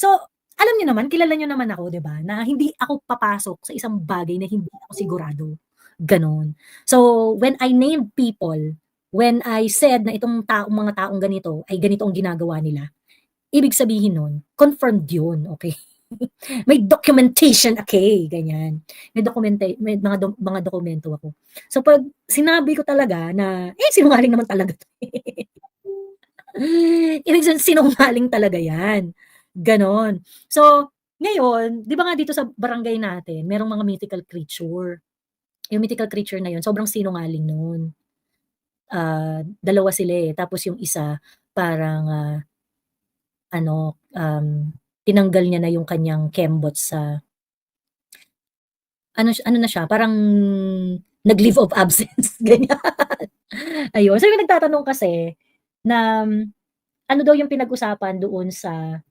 So, alam niyo naman, kilala niyo naman ako, 'di ba, na hindi ako papasok sa isang bagay na hindi ako sigurado, gano'n. So, when I named people, when I said na itong mga taong ganito ay ganito ang ginagawa nila, ibig sabihin nun confirmed yun, okey? May documentation, okey, ganyan. May mga dokumento ako. So, 'pag sinabi ko talaga na, sinungaling naman talaga 'to, ibig sabihin sinungaling talaga 'yan, gano'n. So, ngayon, 'di ba nga dito sa barangay natin merong mga mythical creature. Yung mythical creature na yun sobrang sinungaling nun. Dalawa sila, tapos yung isa parang, ano, tinanggal niya na yung kanyang kembot sa ano na siya, parang nag-leave of absence, ganyan. Ayun, so yung nagtatanong kasi na, ano daw yung pinag-usapan doon sa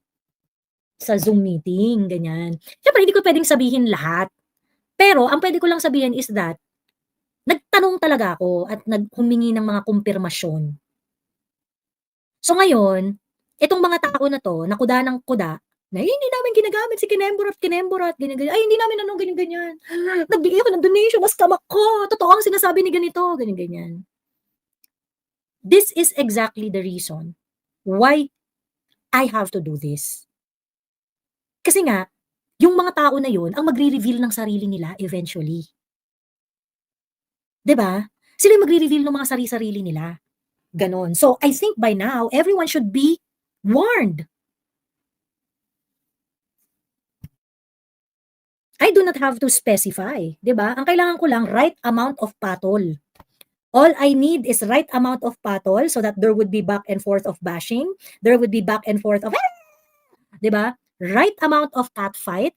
Zoom meeting, ganyan. Siyempre hindi ko puwedeng sabihin lahat, pero ang puwede ko lang sabihin is that, nagtanong talaga ako at humingi ng mga kumpirmasyon. So ngayon, itong mga tao na 'to, na kuda ng kuda, na, "Hindi namin ginagamit si Kinembo-Rat, ganyan-ganyan. Ay hindi namin ano, ganyan-ganyan. Nagbigay ako ng donation, na-scam ako. Totoo ang sinasabi ni ganito," ganyan-ganyan. This is exactly the reason why I have to do this. Kasi nga, yung mga tao na yun ang magre-reveal ng sarili nila eventually. 'Di ba? Sila yung magre-reveal ng mga sari-sarili nila, gano'n. So, I think by now, everyone should be warned. I do not have to specify, 'di ba? Ang kailangan ko lang right amount of patol. All I need is right amount of patol so that there would be back and forth of bashing, there would be back and forth of 'di ba? Right amount of catfight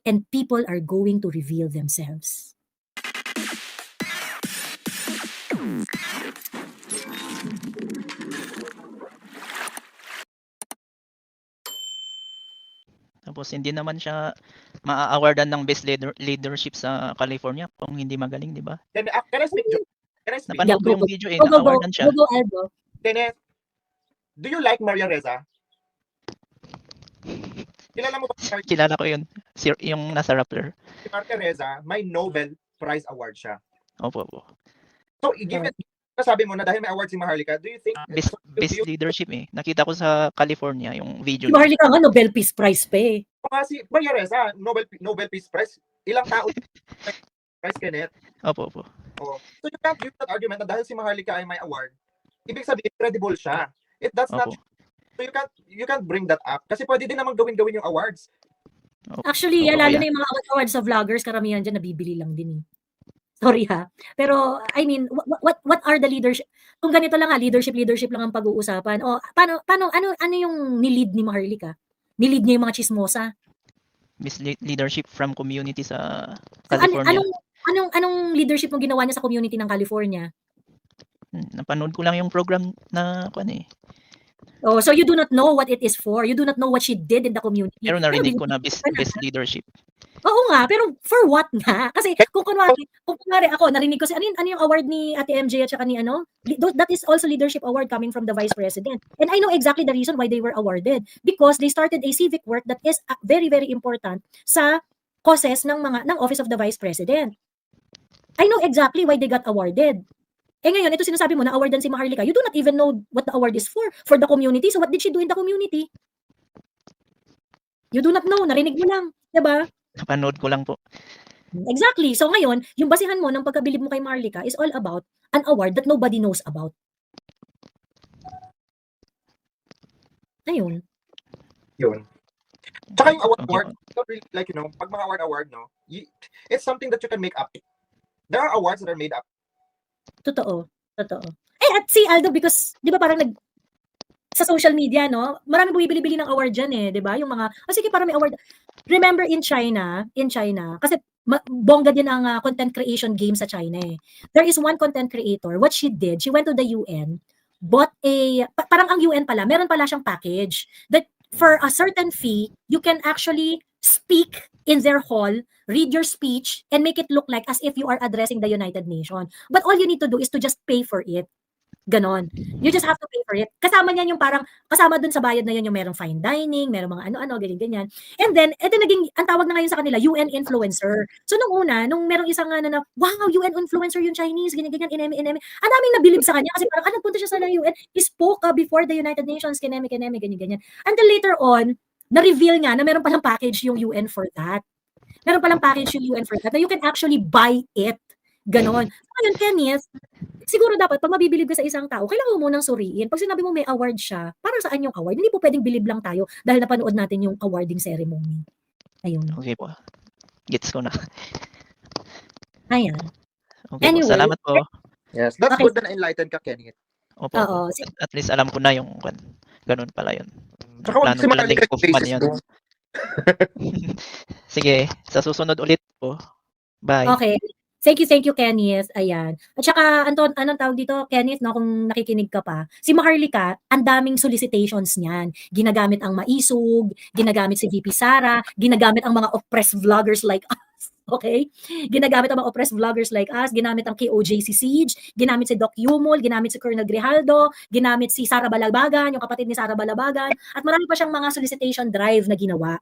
and people are going to reveal themselves. Tapos hindi naman siya maa-awardan ng best leadership sa California kung hindi magaling, 'di ba? Can I speak, Jo? Can I speak? Napanood ko go, yung video go, go, na-awardan siya. go, Aldo. Kenneth, do you like Maria Reza? Kilala mo ba si Kilala ko yun, yung nasa Rappler. Maria Reza? May Nobel Prize Award siya. Opo. So, given sabi mo na dahil may award si Maharlika, do you think Best leadership nakita ko sa California yung video Si Maharlika nga Nobel Peace Prize pa eh. Si Maria Reza, Nobel Peace Prize, ilang tao prize, Kenneth? Opo. Oh. So you can't use that argument na dahil si Maharlika ay may award, ibig sabihin credible siya. That's not true. So you can't bring that up kasi pwede din naman gawin yung awards. Actually, lalo na yung mga awards sa vloggers, karamihan dyan nabibili lang din eh. Sorry ha. Pero I mean, what are the leadership? Kung ganito lang leadership lang ang pag-uusapan. O paano ano yung ni-lead ni Maharlika? Ni-lead niya yung mga chismosa. Best leadership from community sa California. Anong leadership yung ginawa niya sa community ng California? Napanood ko lang yung program na Oh, so you do not know what it is for. You do not know what she did in the community. Pero narinig ko na best leadership. Oo nga, pero for what nga? Kasi kung kunwari ako, narinig ko ano yung award ni Ate MJ at saka ni that is also leadership award coming from the Vice President. And I know exactly the reason why they were awarded. Because they started a civic work that is very, very important sa causes ng Office of the Vice President. I know exactly why they got awarded. Ngayon, ito sinasabi mo na awardan si Maharlika. You do not even know what the award is for the community. So what did she do in the community? You do not know, narinig mo lang, 'di ba? Napanood ko lang po. Exactly. So ngayon, yung basihan mo ng pagkabilib mo kay Maharlika is all about an award that nobody knows about. Ayun. Yun. Tsaka yung award, really, like, pag mga award, it's something that you can make up. There are awards that are made up. Totoo. At si Aldo, because, di ba parang sa social media, maraming bumibili-bili ng award dyan eh, di ba? Yung mga, sige, parang may award. Remember in China, kasi bongga din ang content creation game sa China eh. There is one content creator, what she did, she went to the UN, bought parang ang UN pala, meron pala siyang package that for a certain fee, you can actually speak in their hall, read your speech, and make it look like as if you are addressing the United Nations. But all you need to do is to just pay for it. Ganon. You just have to pay for it. Kasama niyan yung parang, kasama dun sa bayad na yun yung merong fine dining, merong mga ano-ano, ganyan-ganyan. And then, eto naging, ang tawag na ngayon sa kanila, UN influencer. So nung una, nung merong isang na, wow, UN influencer yung Chinese, ganyan-ganyan, ineme. Ang daming nabilib sa kanya kasi parang, nagpunta siya sa UN, he spoke before the United Nations, kineme, ganyan-ganyan. Until later on, na-reveal nga na meron palang package yung UN for that. Meron palang package yung UN for that, na you can actually buy it. Ganon. So ngayon, Kenneth, siguro dapat pag mabibilib ka sa isang tao, kailangan mo munang suriin. Pag sinabi mo may award siya, para saan yung award? Hindi po pwedeng bilib lang tayo dahil napanood natin yung awarding ceremony. Ayun. Okay po. Gets ko na. Ayan. Okay Anyway. po. Salamat po. Yes, that's Okay. good na enlightened ka, Kenneth. Opo. Oo. At least alam ko na yung ganun pala yun. Tsaka wag Plano si pala Maharlika ni Kaufman basis yan. doon. Sige, sa susunod ulit po. Bye. Okay. Thank you, Kenneth. Ayan. At saka, anong tawag dito, Kenneth, no, kung nakikinig ka pa, si Maharlika, ang daming solicitations niyan. Ginagamit ang Maisog, ginagamit si VP Sara, ginagamit ang mga oppressed vloggers like us. Okay? Ginagamit ang mga oppressed vloggers like us, ginamit ang KOJC Siege, ginamit si Doc Yumol, ginamit si Colonel Grijaldo, ginamit si Sara Balabagan, yung kapatid ni Sara Balabagan, at marami pa siyang mga solicitation drive na ginawa.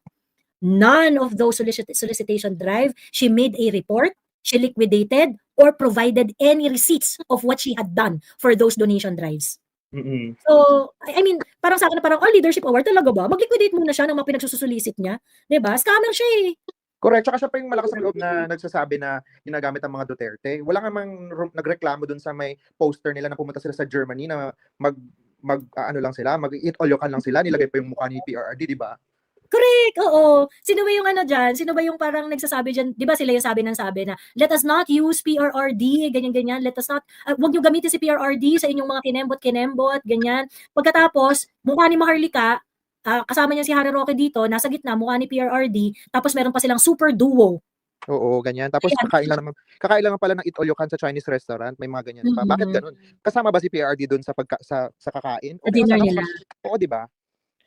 None of those solicitation drive, she made a report, she liquidated, or provided any receipts of what she had done for those donation drives. Mm-mm. So, I mean, parang sa akin na parang, leadership award talaga ba? Mag-liquidate muna siya ng mga pinagsusulisit niya. Diba? Scammer siya eh. Correct. Tsaka siya pa yung malakas ang loob na nagsasabi na ginagamit ang mga Duterte. Wala nga mang nagreklamo dun sa may poster nila na pumunta sila sa Germany na ano lang sila, mag-eat all you can lang sila, nilagay pa yung mukha ni PRRD, di ba? Correct, oo. Sino ba yung dyan? Sino ba yung parang nagsasabi dyan? Di ba sila yung sabi na, let us not use PRRD, ganyan-ganyan. Let us not, wag nyo gamitin si PRRD sa inyong mga kinembot, ganyan. Pagkatapos, mukha ni Maharlika, kasama niya si Harry Roque dito, nasa gitna, mukha ni PRRD, tapos meron pa silang super duo. Oo, ganyan. Tapos kakain lang pala ng eat all you can sa Chinese restaurant, may mga ganyan pa. Bakit ganun? Kasama ba si PRRD doon sa kakain? Sa dinner nila. Oo, di ba?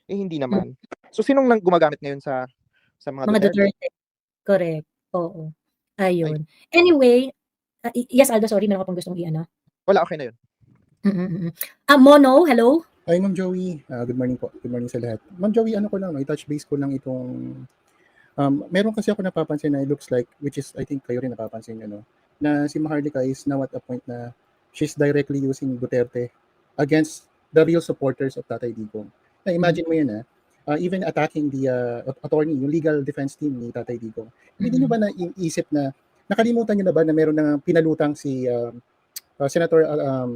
Eh hindi naman. So sinong gumagamit ngayon sa mga Duterte? Correct. Oo. Ayun. Anyway, yes Aldo, sorry, meron ka pang gustong i-ano? Wala, okay na yun. Mono, hello? Hi, Ma'am Joey. Good morning po. Good morning sa lahat. Ma'am Joey, ano ko lang, i-touch base ko lang itong meron kasi ako napapansin na it looks like, which is I think kayo rin napapansin, na si Maharlika is now at a point na she's directly using Duterte against the real supporters of Tatay Digong. Na imagine mo yan, even attacking the attorney, yung legal defense team ni Tatay Digong. Hindi nyo ba naisip na, nakalimutan nyo na ba na meron na pinalutang si Senator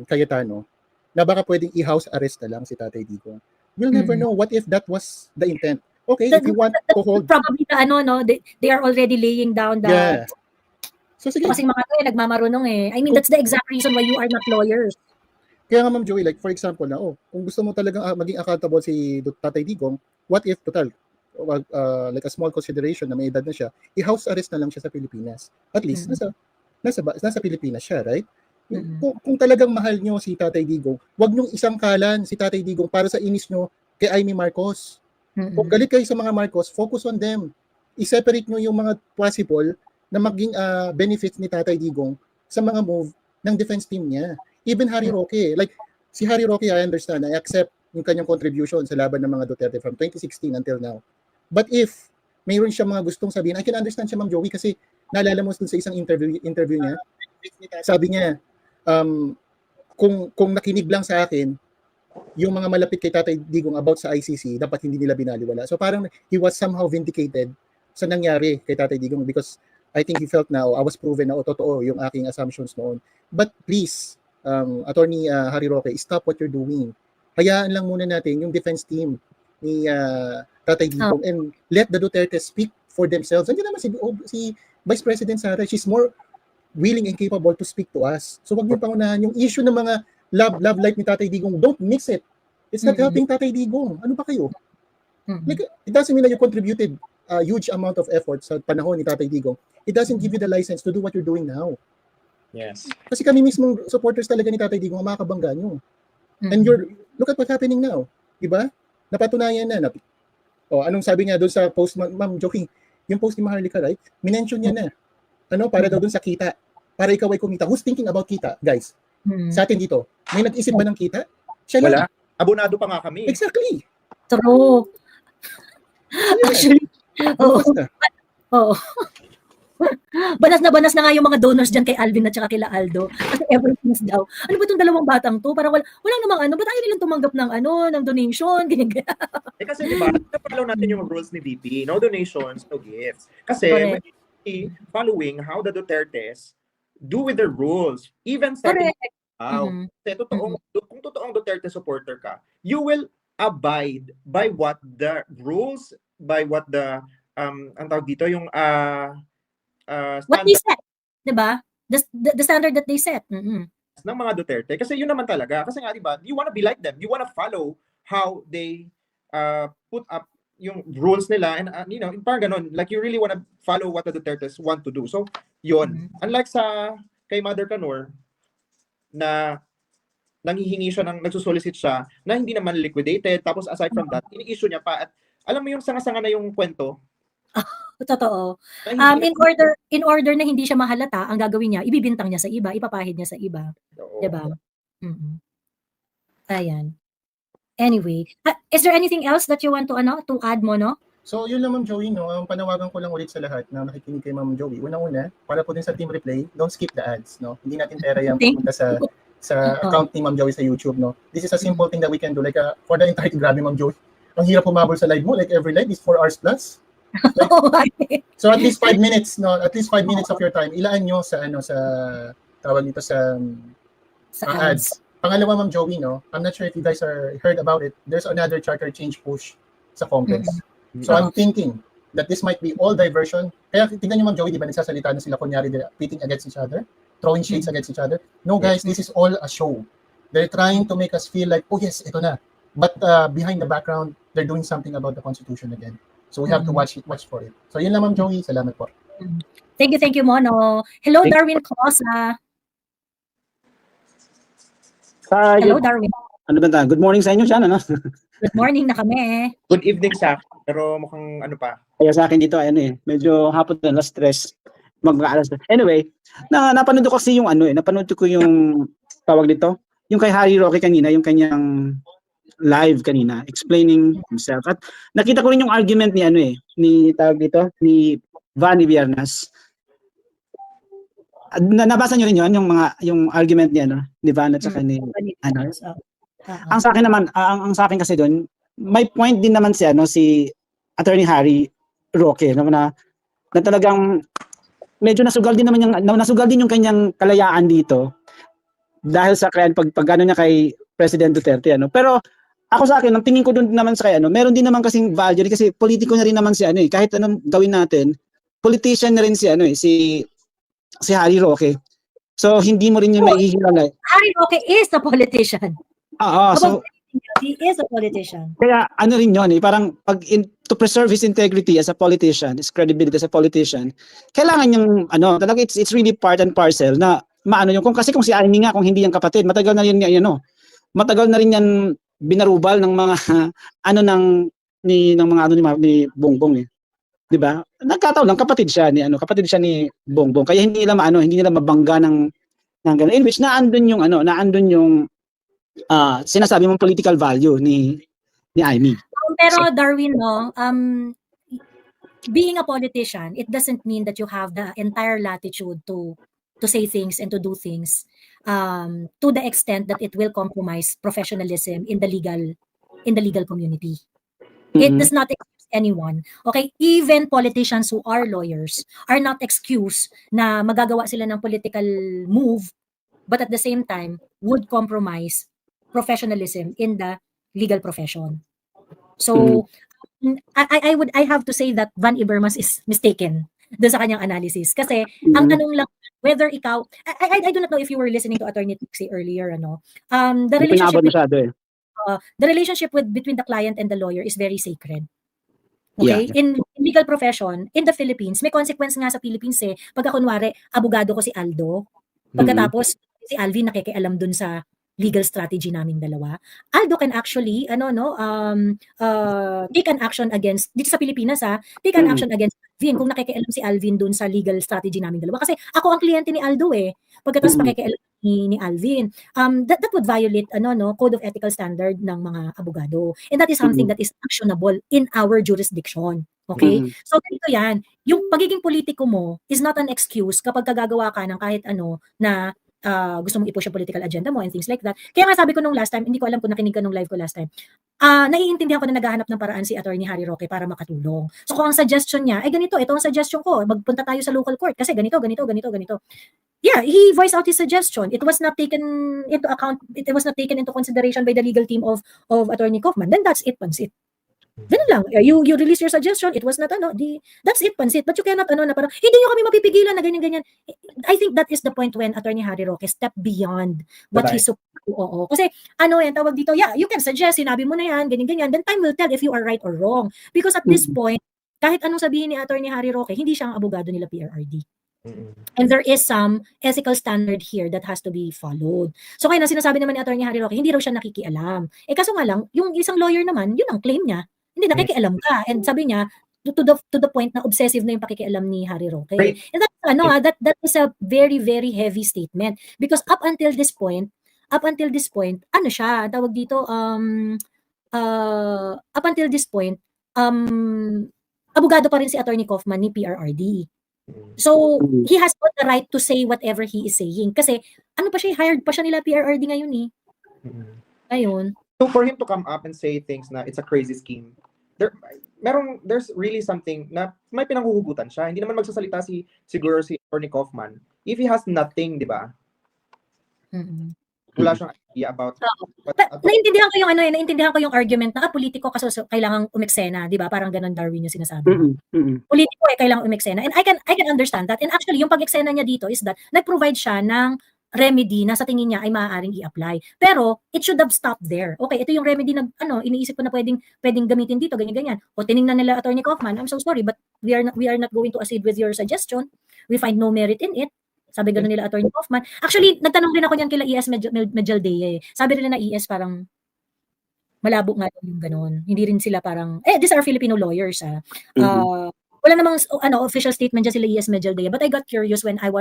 Cayetano na baka pwedeng i-house arrest na lang si Tatay Digong? We'll never know. What if that was the intent? Okay, if you want to hold... Probably they are already laying down the... Yeah. So sige. Kasi mga to nagmamarunong eh. I mean, that's the exact reason why you are not lawyers. Kaya nga Ma'am Joey, like for example na, kung gusto mo talagang maging accountable si Tatay Digong, what if total, like a small consideration na may edad na siya, i-house arrest na lang siya sa Pilipinas. At least, nasa Pilipinas siya, right? Kung talagang mahal nyo si Tatay Digong, wag nyong isang kalan si Tatay Digong para sa inis nyo kay Amy Marcos. Kung galit kayo sa mga Marcos, focus on them. I-separate nyo yung mga possible na maging benefits ni Tatay Digong sa mga move ng defense team niya. Even Harry Roque. Like, si Harry Roque, I understand, I accept yung kanyang contribution sa laban ng mga Duterte from 2016 until now. But if mayroon siya mga gustong sabihin, I can understand siya, Ma'am Joey, kasi naalala mo dun sa isang interview niya, sabi niya, kung nakinig lang sa akin, yung mga malapit kay Tatay Digong about sa ICC, dapat hindi nila binaliwala. So parang he was somehow vindicated sa nangyari kay Tatay Digong because I think he felt na, I was proven na totoo yung aking assumptions noon. But please, Attorney Harry Roque, stop what you're doing. Hayaan lang muna natin yung defense team ni Tatay Digong and let the Duterte speak for themselves. Nandiyan naman si Vice President Sara, she's more willing and capable to speak to us. So wag niyo pangunahan yung issue ng mga love life ni Tatay Digong. Don't mix it. It's not helping Tatay Digong. Ano ba kayo? Like, it doesn't mean that you contributed a huge amount of effort sa panahon ni Tatay Digong. It doesn't give you the license to do what you're doing now. Yes. Kasi kami mismong supporters talaga ni Tatay Digong ang makakabangga nyo. And look at what's happening now. Diba? Napatunayan na. Anong sabi niya doon sa post, Ma'am Joey, yung post ni Maharlika, right? Minention niya na. Para daw doon sa kita. Para ikaw ay kumita. Who's thinking about kita, guys? Sa atin dito, may nag-isip ba ng kita? Siya lang. Wala. Abonado pa nga kami. Exactly. True. Actually, oo. Bukas na. Oo. Banas na nga yung mga donors dyan kay Alvin at saka kila Aldo. Kasi everything's daw. Ano ba itong dalawang batang to? Parang wala namang ano. Ba't ayaw nilang tumanggap ng ng donation? Ganyan. Kasi diba, follow natin yung rules ni VP. No donations, no gifts. Kasi Correct. following how the Dutertes do with their rules. Even setting Correct. out. Mhm. Kasi kung totoong Duterte supporter ka, you will abide by what the rules, by what the ang tawag dito, yung What they standards set. Diba? The standard that they set. Mhm. ng mga Duterte. Kasi yun naman talaga. Kasi nga, diba, you wanna be like them. You wanna follow how they put up yung rules nila and parang ganun, like you really wanna follow what the Dutertes want to do. So, yun. Unlike kay Mother Canor, na nanghihingi siya nagsusolicit siya na hindi naman liquidated. Tapos aside from that, ini-issue niya pa at alam mo yung sanga-sanga na yung kwento. Totoo. Na hindi In order na hindi siya mahalata, ang gagawin niya, ibibintang niya sa iba, ipapahid niya sa iba. Oo. Diba? Mhm. Ayan. Anyway, is there anything else that you want to add mo, no? So, yun lang, Ma'am Joey, no? Ang panawagan ko lang ulit sa lahat na nakikinig kay Ma'am Joey. Unang-una, para po din sa Team Replay, don't skip the ads, no? Hindi natin pera yan pumunta sa account ni Ma'am Joey sa YouTube, no? This is a simple thing that we can do. Like, for the entire, grabe, Ma'am Joey. Ang hirap humabol sa live mo. Like, every live is 4 hours plus. So, at least 5 minutes, no? At least 5 minutes of your time. Ilaan nyo sa tawag dito sa ads. Pangalawa, Ma'am Joey, no? I'm not sure if you guys heard about it. There's another charter change push sa Congress. So I'm thinking that this might be all diversion. Kaya tingnan nyo, Ma'am Joey, di ba nagsasalita na sila kunyari they're pitting against each other, throwing shades against each other. No, guys, this is all a show. They're trying to make us feel like, oh yes, ito na. But behind the background, they're doing something about the Constitution again. So we have to watch for it. So yun lang, Ma'am Joey. Salamat po. Thank you, Mono. Hello, Darwin Cosa. Hello, Darwin. Ano ba tayo? Good morning sa inyo dyan, ano? Good morning na kami. Good evening sa akin. Pero mukhang ano pa. Kaya sa akin dito, medyo hapon na, last stress. Mag-aalas na. Anyway, napanood ko kasi yung napanood ko yung tawag dito, yung kay Harry Roque kanina, yung kanyang live kanina, explaining himself. At nakita ko rin yung argument ni ni tawag dito, ni Vanny Viernas. Nabasa niyo rin yun, yung argument ni ni Van at saka ni Ang sa akin naman, ang sa akin kasi doon, may point din naman si Attorney Harry Roque na talagang medyo nasugal din yung kanyang kalayaan dito dahil sa pag-ano niya kay President Duterte Pero ako sa akin, ang tingin ko doon naman sa meron din naman kasing value kasi politiko na rin naman kahit anong gawin natin, politician na rin si Harry Roque. So hindi mo rin yung maihihilangay. Harry Roque is a politician. So he is a politician. Kaya rin yun parang to preserve his integrity as a politician, his credibility as a politician, kailangan niyang talaga it's really part and parcel na maano yun. Kasi kung si Amy nga, kung hindi yung kapatid, matagal na rin yan binarubal ng mga ni Bongbong 'Di ba? Nagkataon lang kapatid siya ni Bongbong. Kaya hindi nila mabangga ng ganun. In which naandun yung sinasabi mong political value ni Amy. Pero Darwin, being a politician, it doesn't mean that you have the entire latitude to say things and to do things to the extent that it will compromise professionalism in the legal community. It does not excuse anyone. Okay, even politicians who are lawyers are not excused na magagawa sila ng political move, but at the same time would compromise professionalism in the legal profession. So I have to say that Van Ibermas is mistaken doon sa kanyang analysis kasi ang tanong lang whether ikaw I do not know if you were listening to Attorney Tixie earlier the relationship between the client and the lawyer is very sacred. Okay? Yeah. In legal profession, in the Philippines, may consequence nga sa Philippines pagka kunwari, abogado ko si Aldo, pagkatapos si Alvin nakikialam dun sa legal strategy naming dalawa. Aldo can actually, take an action against, dito sa Pilipinas take an action against Alvin kung nakikialam si Alvin dun sa legal strategy naming dalawa. Kasi ako ang kliyente ni Aldo pagkatapos pakikialam ni Alvin, that would violate code of ethical standard ng mga abogado. And that is something that is actionable in our jurisdiction. Okay? So ganito yan, yung pagiging politiko mo is not an excuse kapag gagawa ka ng kahit ano na gusto mong i-push yung political agenda mo and things like that. Kaya nga sabi ko nung last time, hindi ko alam kung nakinig ka nung live ko last time, naiintindihan ko na naghahanap ng paraan si Attorney Harry Roque para makatulong. So kung ang suggestion niya, ganito, ito ang suggestion ko, magpunta tayo sa local court kasi ganito. Yeah, he voiced out his suggestion. It was not taken into account, it was not taken into consideration by the legal team of Attorney Kaufman. Then that's it, pansit. Ganun lang. You release your suggestion, it was not that's it, pansit. But you cannot na parang, hindi nyo kami mapipigilan na ganyan. I think that is the point when Attorney Harry Roque stepped beyond what he's supposed to. Oo. Kasi, yan, tawag dito, yeah, you can suggest, sinabi mo na yan, ganyan. Then time will tell if you are right or wrong. Because at this point, kahit anong sabihin ni Attorney Harry Roque, hindi siya ang abogado nila PRRD. And there is some ethical standard here that has to be followed. So kaya na sinasabi naman ni Attorney Harry Roque, hindi raw siya nakikialam. Kaso nga lang, yung isang lawyer naman, yun ang claim niya. Hindi nakikialam ka. And sabi niya, to the point na obsessive na yung pakikialam ni Harry Roque. And that's that is a very, very heavy statement. Because up until this point, siya, tawag dito, up until this point, abogado pa rin si Attorney Kaufman ni PRRD. So, he has got the right to say whatever he is saying. Kasi, hired pa siya nila PRRD ngayon eh. Ayun. So for him to come up and say things na it's a crazy scheme, there's really something na may pinanghuhugutan siya. Hindi naman magsasalita siguro si Attorney Kaufman if he has nothing, di ba? Wala siyang idea about naintindihan ko yung argument na politiko kasi kailangang umeksena, di ba? Parang ganun Darwin yung sinasabi. Politiko kailangang umeksena. And I can understand that. And actually, yung pag-eksena niya dito is that nag-provide siya ng remedy na sa tingin niya ay maaaring i-apply. Pero it should have stopped there. Okay, ito yung remedy na iniisip ko na pwedeng gamitin dito, ganyan. O tiningnan nila Attorney Kaufman, I'm so sorry but we are not going to accede with your suggestion. We find no merit in it. Sabi gano'n nila Attorney Kaufman. Actually, nagtanong rin ako niyan kila ES Medeldea. Sabi rin na ES parang malabo nga yung gano'n. Hindi rin sila parang these are Filipino lawyers wala namang official statement dyan sila ES Medeldea, but I got curious when I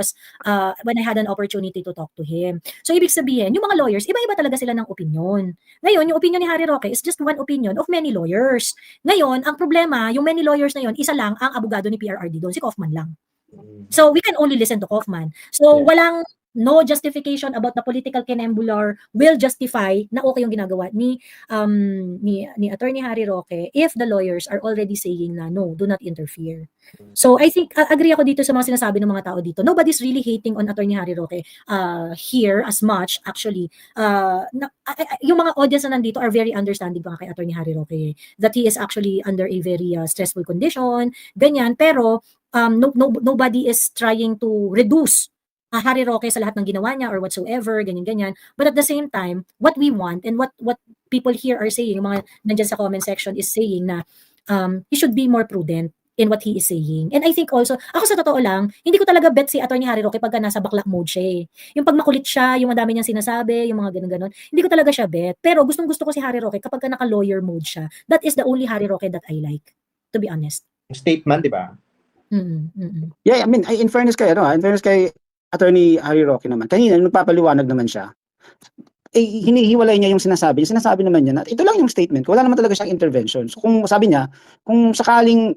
had an opportunity to talk to him. So ibig sabihin, yung mga lawyers, iba-iba talaga sila ng opinion. Ngayon, yung opinion ni Harry Roque is just one opinion of many lawyers. Ngayon, ang problema, yung many lawyers na yun, isa lang ang abogado ni PRRD doon, si Kaufman lang. So we can only listen to Kaufman. So walang no justification about the political kinembular will justify na okay yung ginagawa ni Attorney Harry Roque if the lawyers are already saying na no, do not interfere. So I think agree ako dito sa mga sinasabi ng mga tao dito. Nobody's really hating on Attorney Harry Roque here as much actually. Yung mga audience na nandito are very understanding pa kay Attorney Harry Roque that he is actually under a very stressful condition, ganyan, pero nobody is trying to reduce Harry Roque sa lahat ng ginawa niya or whatsoever, ganyan. But at the same time, what we want and what people here are saying, yung mga nandyan sa comment section is saying na he should be more prudent in what he is saying. And I think also, ako sa totoo lang, hindi ko talaga bet si Attorney Harry Roque pagka nasa bakla mode siya eh. Yung pag makulit siya, yung madami niyang sinasabi, yung mga ganun-ganun, hindi ko talaga siya bet. Pero gustong-gusto ko si Harry Roque kapag naka-lawyer mode siya. That is the only Harry Roque that I like, to be honest. Statement, di ba? Yeah, I mean, in fairness kay Attorney Harry Roque naman, kanina nagpapaliwanag naman siya, hinihiwalay niya yung sinasabi. Yung sinasabi naman niya na ito lang yung statement, wala naman talaga siyang intervention. So kung sabi niya, kung sakaling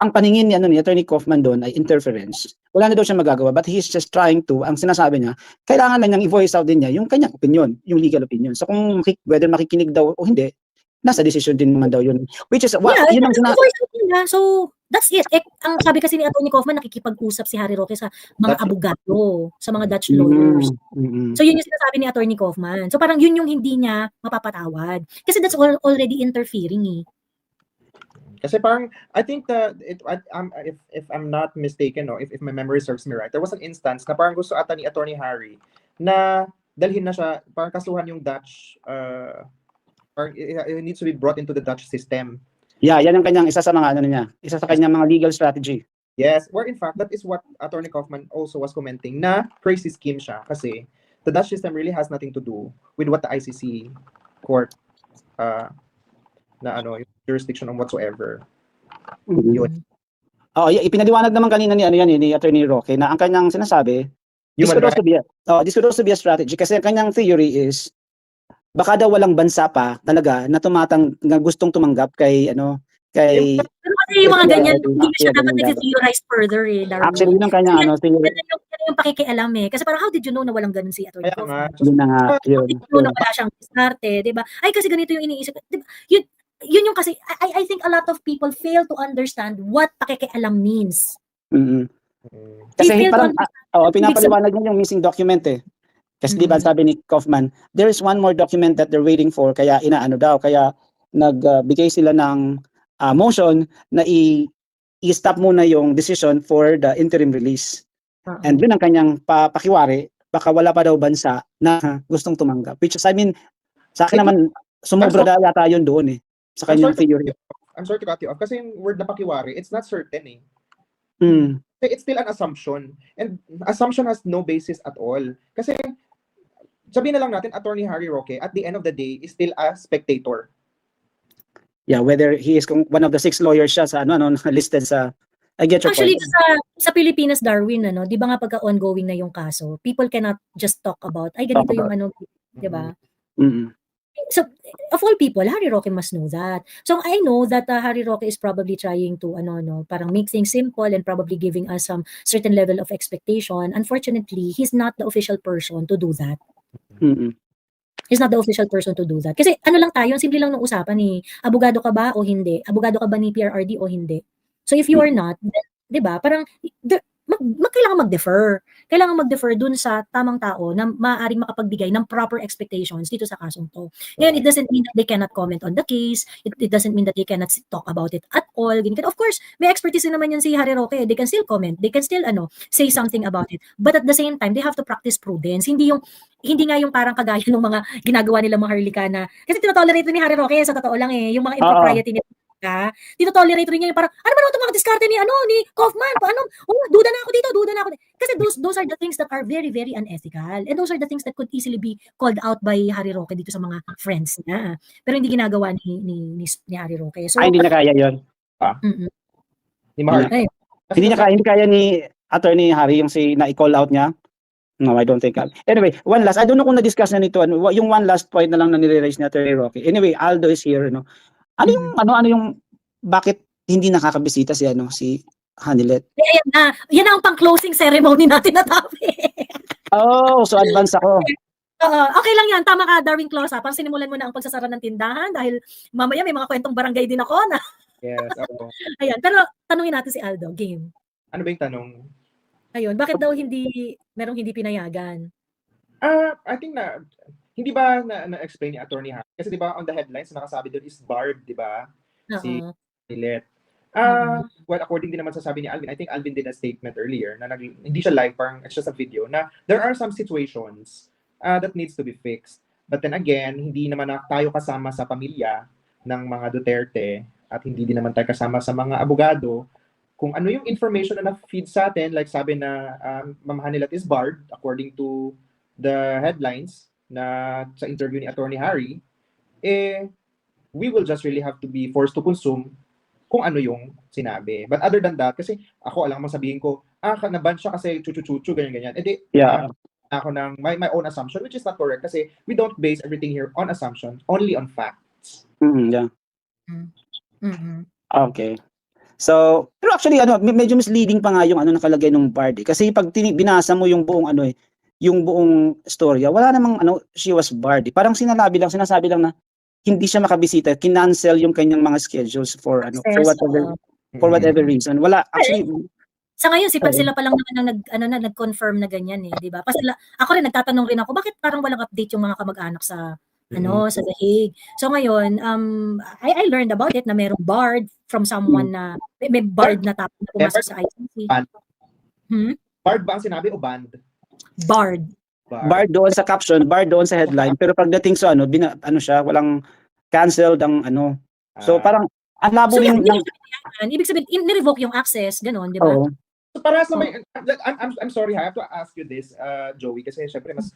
ang paningin ni Attorney Kaufman doon ay interference, wala na daw siya magagawa, but he's just trying to, ang sinasabi niya, kailangan lang niyang i-voice out din niya yung kanyang opinion, yung legal opinion. So kung whether makikinig daw o hindi, nasa decision din naman daw yun. Which is, yun ang so, that's it. Ang sabi kasi ni Attorney Kaufman, nakikipag-usap si Harry Roque sa mga abogado, sa mga Dutch lawyers. So, yun yung sinasabi ni Attorney Kaufman. So, parang yun yung hindi niya mapapatawad. Kasi that's already interfering eh. Kasi parang, I think if I'm not mistaken, no, if my memory serves me right, there was an instance na parang gusto ata ni Attorney Harry na dalhin na siya, parang kasuhan yung Dutch, parang it needs to be brought into the Dutch system. Yeah, yan ang kanyang isa sa kanyang mga legal strategy. Yes, where in fact, that is what Attorney Kaufman also was commenting, na crazy scheme siya kasi the Dutch system really has nothing to do with what the ICC court yung jurisdiction on whatsoever. Yun. Ipinaliwanag naman kanina ni Attorney Roque na ang kanyang sinasabi This Human could also be a strategy kasi ang kanyang theory is baka daw walang bansa pa talaga na gustong tumanggap kay kay Pero kasi yung mga kay ganyan, PRRD. hindi na siya Kaya dapat ganun dapat. nag-theorize further Darwin. Actually, yun ang Kasi kanyang yan, theory. yan yung pakikialam Kasi parang how did you know na walang ganun si Atty. Kaya nga. Kaufman? Yun na nga, How yun. did you know na wala siyang diskarte, di ba? Ay, kasi ganito yung iniisip ko. Di ba? Yun yung kasi, I think a lot of people fail to understand what pakikialam means. Mm-mm. They Kasi fail to parang, understand. pinapaliwanag niya yung missing document eh. Kasi di ba sabi ni Kaufman, there is one more document that they're waiting for, kaya kaya nagbigay sila ng motion na i-stop muna yung decision for the interim release. And yun ang kanyang pakiwari, baka wala pa daw bansa na gustong tumanggap. Which is, I mean, sa akin naman, sumobra na yata yun doon eh, sa kanyang theory. I'm sorry to cut you off. Kasi yung word na pakiwari, it's not certain eh. Mm. It's still an assumption. And assumption has no basis at all. Kasi, sabihin na lang natin, Attorney Harry Roque, at the end of the day, is still a spectator. Yeah, whether he is one of the 6 lawyers siya sa listed sa I get your Actually, point. sa Pilipinas, Darwin, di ba nga pagka ongoing na yung kaso, people cannot just talk about, ay, ganito yung di ba? Mm-hmm. So, of all people, Harry Roque must know that. So, I know that Harry Roque is probably trying to, parang make things simple and probably giving us some certain level of expectation. Unfortunately, he's not the official person to do that. Mm-hmm. He's not the official person to do that. Kasi lang tayo, simple lang ng usapan ni abogado ka ba o hindi? Abogado ka ba ni PRRD o hindi? So if you are not, then, 'di ba? Parang kailangan mag-defer. Kailangan mag-defer dun sa tamang tao na maaaring makapagbigay ng proper expectations dito sa kasong to. Ngayon, it doesn't mean that they cannot comment on the case. It doesn't mean that they cannot talk about it at all. Of course, may expertise din naman yan si Harry Roque. They can still comment. They can still say something about it. But at the same time, they have to practice prudence. Hindi nga yung parang kagaya ng mga ginagawa nila mga Harlika na kasi tinotolerate ni Harry Roque sa totoo lang yung mga impropriety nila. Tinotolerate rin niya yung parang, ano ba itong mga diskarte ni Kaufman? Duda na ako dito. Kasi those are the things that are very, very unethical. And those are the things that could easily be called out by Harry Roque dito sa mga friends niya. Pero hindi ginagawa ni Harry Roque. So, hindi na kaya yun. Hindi kaya ni Attorney Harry yung na-call out niya. No, I don't think. Anyway, one last. I don't know kung na-discuss na nito. Yung one last point na lang na nire-raise ni Attorney Roque. Anyway, Aldo is here. Ano yung bakit hindi nakakabisita si Hanilet? Yan ang pang-closing ceremony natin na topic. So advance ako. Okay lang yan. Tama ka, Darwin Closa. Pang sinimulan mo na ang pagsasara ng tindahan dahil mamaya may mga kwentong barangay din ako na. Yes, ako. Ayan, pero tanungin natin si Aldo. Game. Ano ba yung tanong? Ayun, bakit daw merong hindi pinayagan? I think hindi ba na-explain ni Attorney Harry? Kasi di ba on the headlines, nakasabi doon is barred, di ba? Si Hanilet. Well, according din naman sa sabi ni Alvin, I think Alvin did a statement earlier na hindi siya live, parang it's just a video, na there are some situations that needs to be fixed. But then again, hindi naman tayo kasama sa pamilya ng mga Duterte at hindi din naman tayo kasama sa mga abogado. Kung ano yung information na na-feed sa atin, like sabi na Ma'am Hanilet is barred according to the headlines na sa interview ni Attorney Harry, we will just really have to be forced to consume kung ano yung sinabi. But other than that, kasi ako alam mo sabihin ko, naban siya kasi chuchu-chuchu, ganyan-ganyan. Ako ng my own assumption, which is not correct kasi we don't base everything here on assumption, only on facts. Okay. So, pero actually medyo misleading pa nga yung nakalagay ng Bard kasi pag binasa mo yung buong yung buong storya, wala namang she was barred. Parang sinasabi lang na hindi siya makabisita, kinancel yung kanyang mga schedules for whatever reason. Wala actually. Sa ngayon sila pa lang naman ang nag-confirm na ganyan di ba? Ako rin nagtatanong rin ako, bakit parang walang update yung mga kamag-anak sa sa The Hague. So ngayon, I learned about it na merong barred from someone na may barred na tapos na pumasok sa ICC. Barred ba ang sinabi o banned? Barred doon sa caption, barred doon sa headline, pero pagdating sa siya, walang canceled ang So parang ang labo rin ibig sabihin ni-revoke yung access, gano'n, di ba? So para sa I'm sorry, I have to ask you this, Joey, kasi syempre mas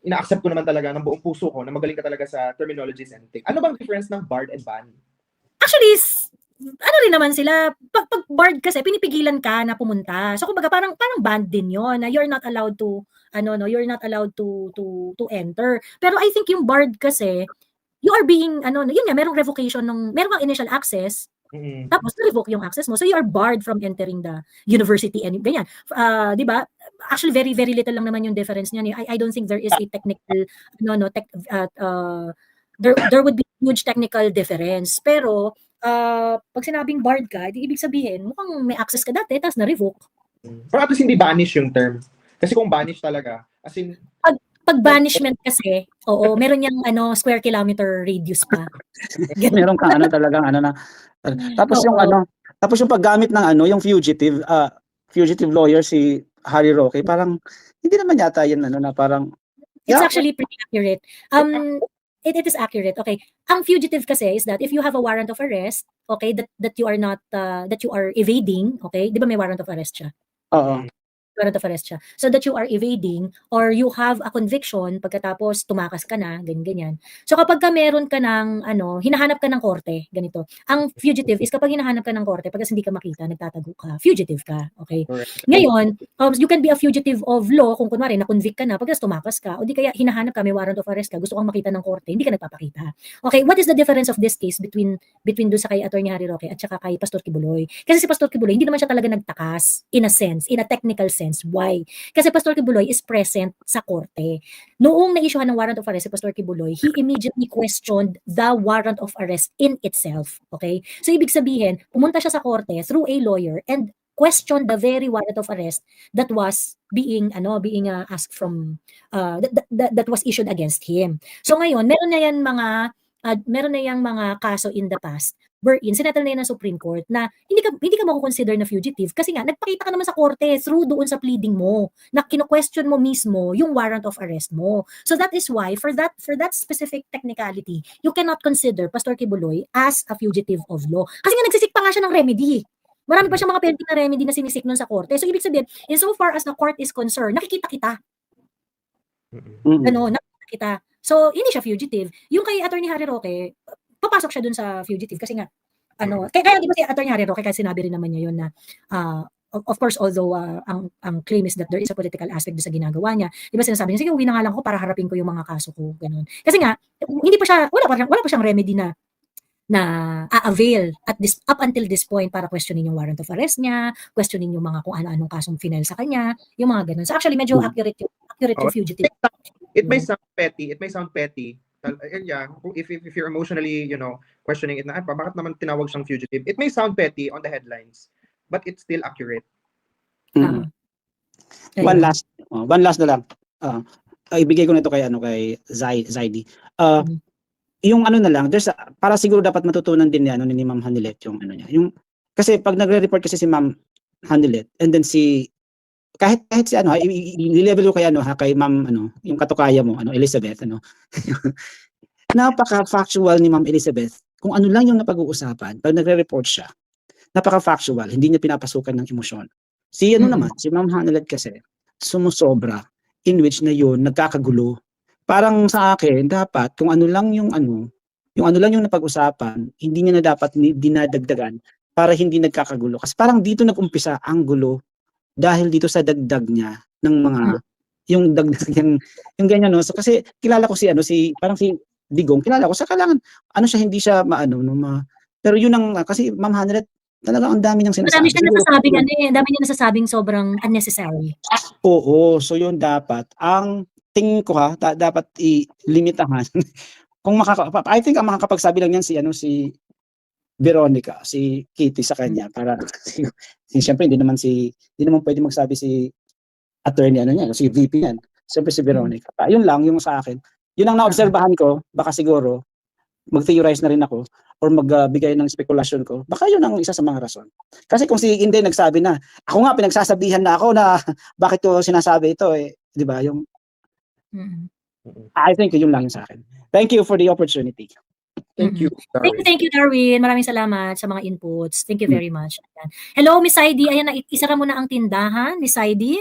ina-accept ko naman talaga ng buong puso ko na magaling ka talaga sa terminologies and things. Ano bang difference ng barred and ban? Actually, ano rin naman sila, pag barred kasi pinipigilan ka na pumunta. So kumbaga parang banned din 'yon na you're not allowed to you're not allowed to enter. Pero I think yung barred kasi, you are being yun nga, merong revocation meron kang initial access, tapos na-revoke yung access mo. So you are barred from entering the university and ganyan. 'Di ba? Actually very very little lang naman yung difference niyan. I don't think there is a technical there would be huge technical difference. Pero pag sinabing barred ka, di ibig sabihin mukhang may access ka dati tapos na-revoke. Pero at least hindi banish yung term. Kasi kung banish talaga, as in Pag banishment kasi, oo, meron yang square kilometer radius pa. Meron kang talagang na tapos yung Oo. tapos yung paggamit ng yung fugitive lawyer si Harry Roque, parang hindi naman yata yun na parang It's Yeah. actually pretty accurate. It is accurate. Okay. Ang fugitive kasi is that if you have a warrant of arrest, okay, that you are not that you are evading, okay? 'Di ba may warrant of arrest siya? oo. Warrant of arrest siya. So that you are evading or you have a conviction pagkatapos tumakas ka na, ganyan. So kapag ka meron ka ng hinahanap ka ng korte, ganito. Ang fugitive is kapag hinahanap ka ng korte, pagkas hindi ka makita, nagtatago ka, fugitive ka, okay? Correct. Ngayon, you can be a fugitive of law kung kunwari na-convict ka na, pagkas tumakas ka, o di kaya hinahanap ka, may warrant of arrest ka, gusto kang makita ng korte, hindi ka nagpapakita. Okay, what is the difference of this case between doon sa kay Attorney Harry Roque at saka kay Pastor Kibuloy? Kasi si Pastor Kibuloy, hindi naman siya talaga nagtakas in a sense, in a technical sense. Why? Kasi Pastor Kibuloy is present sa korte. Noong na-issuehan ng warrant of arrest si Pastor Kibuloy, he immediately questioned the warrant of arrest in itself. Okay? So ibig sabihin, pumunta siya sa korte through a lawyer and questioned the very warrant of arrest that was being asked from that was issued against him. So ngayon, meron na yang mga kaso in the past wherein sinettle na yan ng Supreme Court na hindi ka mako-consider na fugitive kasi nga nagpakita ka naman sa korte through doon sa pleading mo na kino-question mo mismo yung warrant of arrest mo. So that is why for that specific technicality, you cannot consider Pastor Kibuloy as a fugitive of law. Kasi nga nagsisik pa nga siya ng remedy. Marami pa siyang mga pending na remedy na sinisik nun sa korte. So ibig sabihin, insofar as the court is concerned, nakikita kita. Nakikita kita. So hindi siya fugitive. Yung kay Attorney Harry Roque, papasok siya dun sa fugitive kasi nga kaya di ba si Attorney Harry Roque kasi sinabi rin naman niya yun na of course although ang claim is that there is a political aspect doon sa ginagawa niya, di ba sinasabi niya sige uwi na nga lang ako para harapin ko yung mga kaso ko, ganun. Kasi nga hindi pa siya wala pa siyang remedy na a-avail up until this point para questionin yung warrant of arrest niya, questionin yung mga kung ano-anong kasong final sa kanya, yung mga ganun. So actually medyo accurate yung fugitive. It may sound petty. Yeah, if you're emotionally, questioning it na, bakit naman tinawag siyang fugitive? It may sound petty on the headlines, but it's still accurate. One last na lang. Ibigay ko na ito kay Zaidi. Yung na lang, para siguro dapat matutunan din ni Ma'am Hanilet yung niya. Yung kasi pag nagre-report kasi si Ma'am Hanilet and then kahit si i-level ko kay Ma'am yung katukaya mo Elizabeth napaka-factual ni Ma'am Elizabeth kung ano lang yung napag-uusapan pag nagre-report siya. Napaka-factual, hindi niya pinapasukan ng emosyon. Si naman, si Ma'am Hanilet kasi sumusobra in which na yun nagkakagulo. Parang sa akin dapat kung ano lang yung napag-usapan, hindi niya na dapat dinadagdagan para hindi nagkakagulo. Kasi parang dito nag-umpisa ang gulo dahil dito sa dagdag niya ng mga yung dagdag yung ganyan So kasi kilala ko si parang si Digong, kilala ko sa kailangan siya hindi siya pero yun kasi Ma'am Hanilet talaga ang dami niyang sinasabi. Dami niya nasasabing sobrang unnecessary. Oo, so yun dapat ang tingin ko dapat i-limitahan. Kung I think ang makakapagsabi lang yan si Veronica, si Kitty sa kanya para siyempre hindi naman pwede magsabi si attorney si VP yan. Siyempre si Veronica. Yun lang yung sa akin. Yun ang naobserbahan ko, baka siguro mag-theorize na rin ako or magbigay ng spekulasyon ko. Baka yun ang isa sa mga rason. Kasi kung si Inday nagsabi na, ako nga pinagsasabihan na ako na bakit ko sinasabi ito di ba? Yung I think yun lang yung sa akin. Thank you for the opportunity. Thank you, Darwin. Thank you, Darwin. Maraming salamat sa mga inputs. Thank you very much. Ayan. Hello, Miss Heidi. Ayan, isara mo na ang tindahan, Miss Heidi.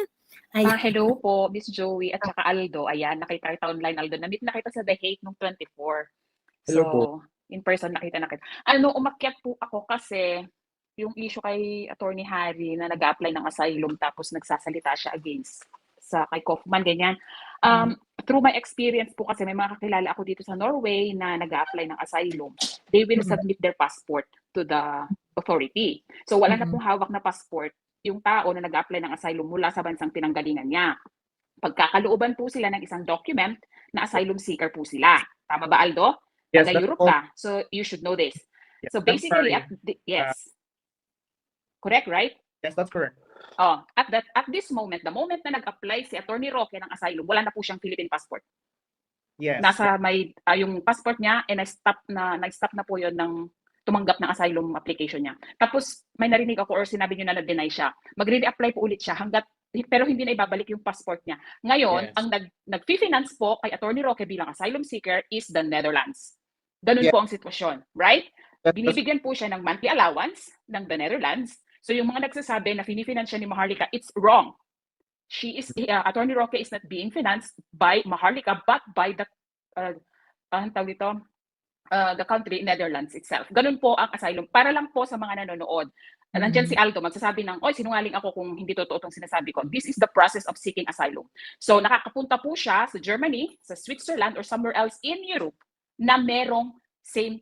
Hello po, Miss Joey at saka Aldo. Ayan, nakita kita online, Aldo. Na-meet na kita sa The Hague nung 24. Hello po. in person nakita. Umakyat po ako kasi yung issue kay Attorney Harry na nag-apply ng asylum tapos nagsasalita siya against kay Kaufman, ganyan. Through my experience po kasi may mga kakilala ako dito sa Norway na nag-apply ng asylum. They will submit their passport to the authority. So wala na pong hawak na passport yung tao na nag-apply ng asylum mula sa bansang pinanggalingan niya. Pagkakalooban po sila ng isang document na asylum seeker po sila. Tama ba, Aldo? Yes, Taga-Europe ka, so you should know this. Yes, So I'm basically, sorry. yes. Correct, right? Yes, that's correct. At this moment, the moment na nag-apply si Attorney Roque ng asylum, wala na po siyang Philippine passport. Yes. Nasa yung passport niya, na-stop na po yun ng tumanggap ng asylum application niya. Tapos may narinig ako or sinabi niyo na na-deny siya. Magre-reapply po ulit siya pero hindi na ibabalik yung passport niya. Ngayon, Yes. ang nag-finance po kay Attorney Roque bilang asylum seeker is the Netherlands. Ganun Yes. po ang sitwasyon, right? That's- Binibigyan po siya ng monthly allowance ng the Netherlands. So yung mga nagsasabi na fini-finance siya ni Maharlika, it's wrong. Attorney Roque is not being financed by Maharlika but by the the country Netherlands itself. Ganun po ang asylum. Para lang po sa mga nanonood. Nandiyan si Aldo, magsasabi ng, sinungaling ako kung hindi totoo itong sinasabi ko. This is the process of seeking asylum. So nakakapunta po siya sa Germany, sa Switzerland, or somewhere else in Europe na merong same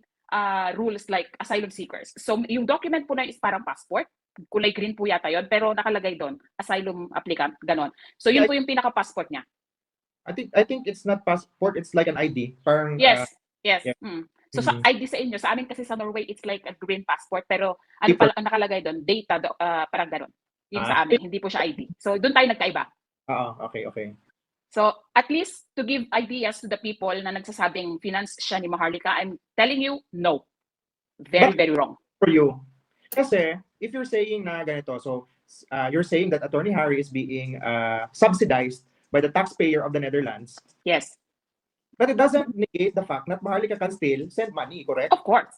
rules like asylum seekers. So yung document po na is parang passport. Kulay green po yata yun, pero nakalagay doon, asylum applicant, ganon. So yun po yung pinaka-passport niya. I think it's not passport, it's like an ID. Parang Yes. yeah. So sa ID sa inyo, sa amin kasi sa Norway, it's like a green passport, pero ano pala ang nakalagay doon? Data, parang ganon. Yun sa amin, hindi po siya ID. So doon tayo nagkaiba. Okay. So at least to give ideas to the people na nagsasabing finance siya ni Maharlika, I'm telling you, no. Very, very wrong. For you. Kasi if you're saying na ganito, so you're saying that Attorney Harry is being subsidized by the taxpayer of the Netherlands. Yes, But it doesn't negate the fact that Maharlika can still send money, correct? of course.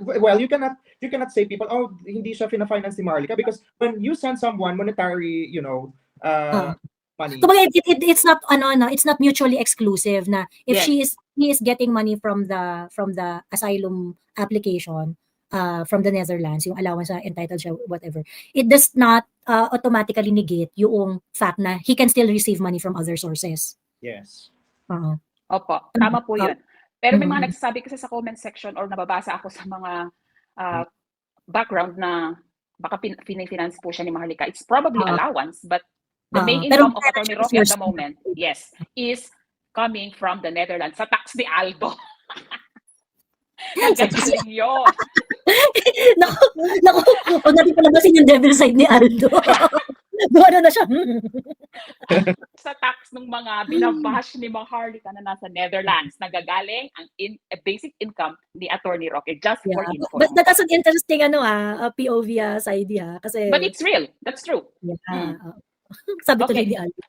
Well, you cannot say people, hindi siya fina-finance ni Maharlika, because when you send someone monetary, money. So it's not it's not mutually exclusive na if Yes. he is getting money from the asylum application from the Netherlands, yung allowance na entitled siya, whatever, it does not automatically negate yung fact na he can still receive money from other sources. Yes. Opo, tama po yun. Pero may mga nagsasabi kasi sa comment section or nababasa ako sa mga background na baka finance po siya ni Maharlika. It's probably allowance, but the main pero income of Attorney Roque at the moment, yes, is coming from the Netherlands. Sa tax ni Aldo. Nagkagaling yun. Naku, huwag natin palabasin yung devil side ni Aldo. Doon na siya. Sa tax ng mga binabash ni Maharlika na nasa Netherlands, nagagaling ang basic income ni Attorney Roque just for info. But that's an interesting POV side kasi But it's real. That's true. Sabi tuloy Okay. ni Aldo.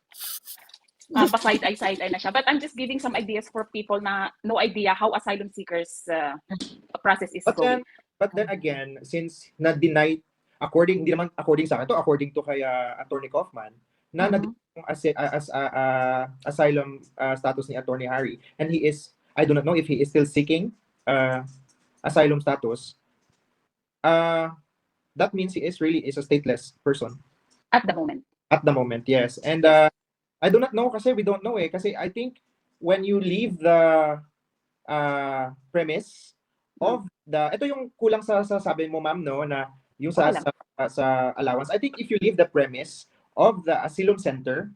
Pa-side-eye na siya. But I'm just giving some ideas for people na no idea how asylum seekers process is going. But then again, since na-deny, according sa akin to, according to kay Attorney Kaufman, na asylum status ni Attorney Harry, and he is, I do not know if he is still seeking asylum status, that means he is a stateless person. At the moment. At the moment, yes. And I do not know kasi we don't know kasi I think when you leave the premise of ito yung kulang sa sabi mo, ma'am, no, na yung sa allowance. I think if you leave the premise of the asylum center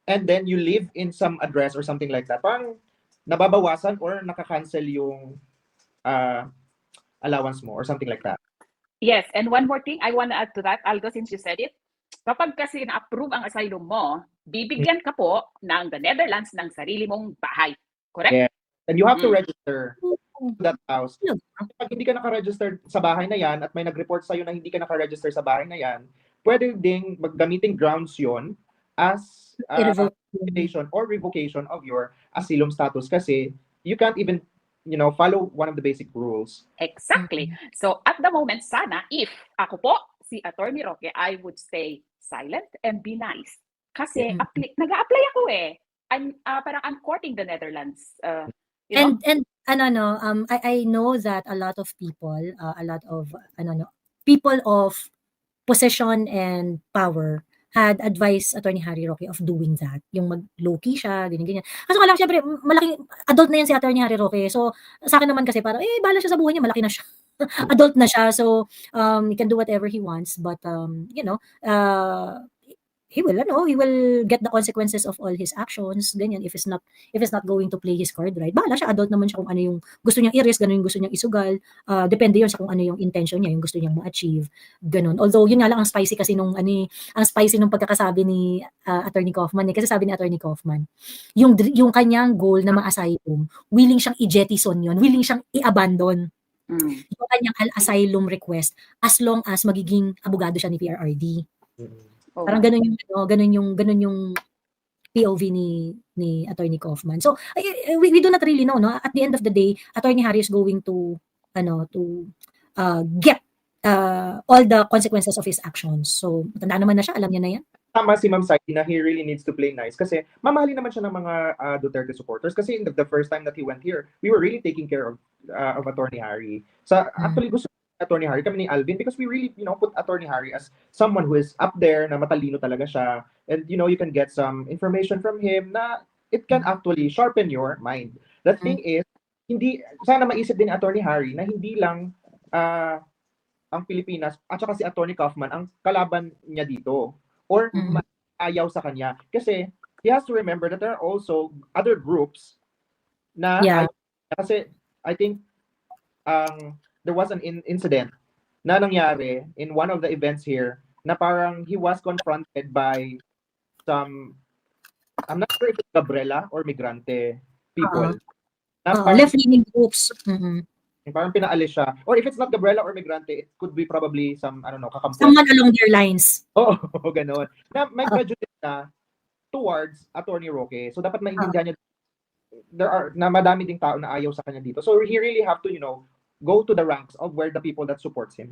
and then you live in some address or something like that, parang nababawasan or nakakancel yung allowance mo or something like that. Yes, and one more thing I want to add to that, Aldo, since you said it. Kapag kasi na-approve ang asylum mo, bibigyan ka po ng the Netherlands ng sarili mong bahay. Correct? Yeah. And you have to register that house. Pag hindi ka naka-register sa bahay na yan at may nag-report sa'yo na hindi ka naka-register sa bahay na yan, pwede ding gamitin grounds yon as revocation or revocation of your asylum status kasi you can't even follow one of the basic rules. Exactly. So at the moment, sana, if ako po, si Attorney Roque, I would stay silent and be nice. Kasi nag-a-apply ako I'm courting the Netherlands You know? And I know that a lot of people, people of position and power had advised Attorney Harry Roque of doing that. Yung mag-low-key siya, ganyan-ganyan. Kaso nga lang, syempre, malaking adult na yan si Attorney Harry Roque. So, sa akin naman kasi parang, bahala siya sa buhay niya, malaki na siya. Adult na siya. So, he can do whatever he wants. But, he will get the consequences of all his actions, ganyan, if it's not going to play his card right. Bahala siya, adult naman siya kung ano yung gusto niyang i-risk, ganun yung gusto niyang isugal. Depende yun sa kung ano yung intention niya, yung gusto niyang ma-achieve, ganun. Although, yun nga lang ang spicy kasi nung pagkakasabi ni Attorney Kaufman, kasi sabi ni Attorney Kaufman, yung kanyang goal na ma-asylum, willing siyang i-jettison yun, willing siyang i-abandon yung kanyang asylum request as long as magiging abogado siya ni PRRD. Oh, Parang ganun yung POV ni Attorney Kaufman. So we do not really know, no? At the end of the day, Attorney Harry is going to get all the consequences of his actions. So matanda naman na siya, alam niya na yan. Tama si Ma'am Saidi na he really needs to play nice kasi mamahalin naman siya ng mga Duterte supporters kasi the first time that he went here, we were really taking care of Attorney Harry. So actually gusto Attorney Harry kami ni Alvin because we really put Attorney Harry as someone who is up there na matalino talaga siya, and you can get some information from him na it can actually sharpen your mind. The thing is, sana maisip din ni Attorney Harry na hindi lang ang Pilipinas at saka si Attorney Kaufman ang kalaban niya dito or ayaw sa kanya, kasi he has to remember that there are also other groups na kasi I think there was an incident na nangyari in one of the events here na parang he was confronted by some, I'm not sure if it's Gabriela or Migrante people. Left-leaning groups. Parang pinaalis siya. Or if it's not Gabriela or Migrante, it could be probably some, I don't know, kakampi. Someone along their lines. Oo, ganon. Na may prejudice na towards Attorney Roque. So dapat maintindihan niya, na madami ding tao na ayaw sa kanya dito. So he really have to, go to the ranks of where the people that supports him.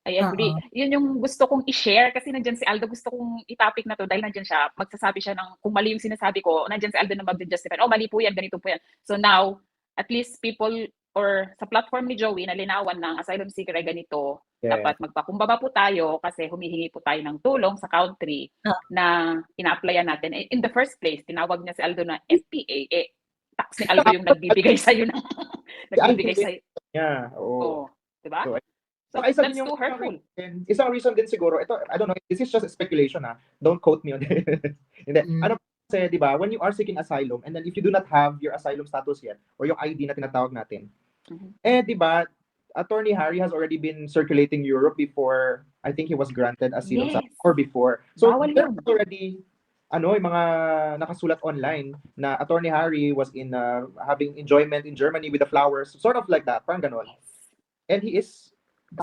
I agree. Yun yung gusto kong i-share kasi nandiyan si Aldo, gusto kong i-topic na to dahil nandiyan siya, magsasabi siya ng kung mali yung sinasabi ko, nandiyan si Aldo na mag-justify. Mali po yan, ganito po yan. So now, at least people or sa platform ni Joey na linawan ng asylum seeker ay ganito, dapat magpakumbaba po tayo kasi humihingi po tayo ng tulong sa country na ina-applyan natin. In the first place, tinawag niya si Aldo na FPA, tax ni Aldo yung nagbibigay sa'yo ng nagbibigay sa'yo. Yeah, oo. Diba? So that's too hurtful. Isang reason din siguro, ito, I don't know, this is just a speculation don't quote me on it. Hindi. Ano kasi, di ba, when you are seeking asylum, and then if you do not have your asylum status yet, or yung ID na tinatawag natin, di ba, Attorney Harry has already been circulating Europe before, I think he was granted asylum status, or before. So, there's already, yung mga nakasulat online na Attorney Harry was in having enjoyment in Germany with the flowers, sort of like that, parang ganon. And he is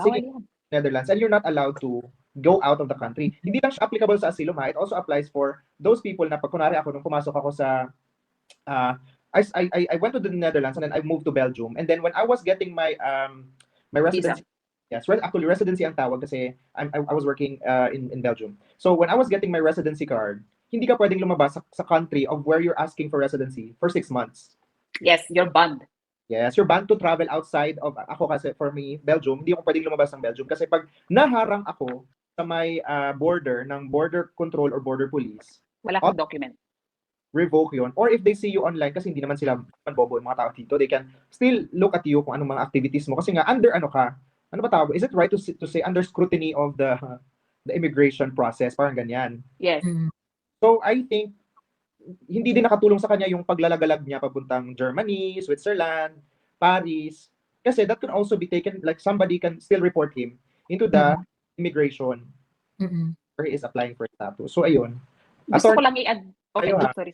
seeking Netherlands, and you're not allowed to go out of the country. Hindi lang siya applicable sa asylum, it also applies for those people na pag kunwari ako, nung pumasok ako sa I went to the Netherlands and then I moved to Belgium, and then when I was getting my my residency, actually residency ang tawag kasi I was working in Belgium. So when I was getting my residency card, hindi ka pwedeng lumabas sa country of where you're asking for residency for 6 months. Yes, you're banned. Yes, you're banned to travel outside of, ako kasi for me, Belgium, hindi ako pwedeng lumabas ng Belgium kasi pag naharang ako sa may border ng border control or border police, wala kang document. Revoke yun. Or if they see you online, kasi hindi naman sila bobo yung mga tao dito, they can still look at you kung anong mga activities mo. Kasi nga, under ano ka? Ano ba tawag? Is it right to say under scrutiny of the immigration process? Parang ganyan. Yes. So I think hindi din nakatulong sa kanya yung paglalagalag niya papuntang Germany, Switzerland, Paris. Kasi that can also be taken, like somebody can still report him into the immigration where he is applying for status. So ayun. Gusto ko lang i-add. Okay, sorry.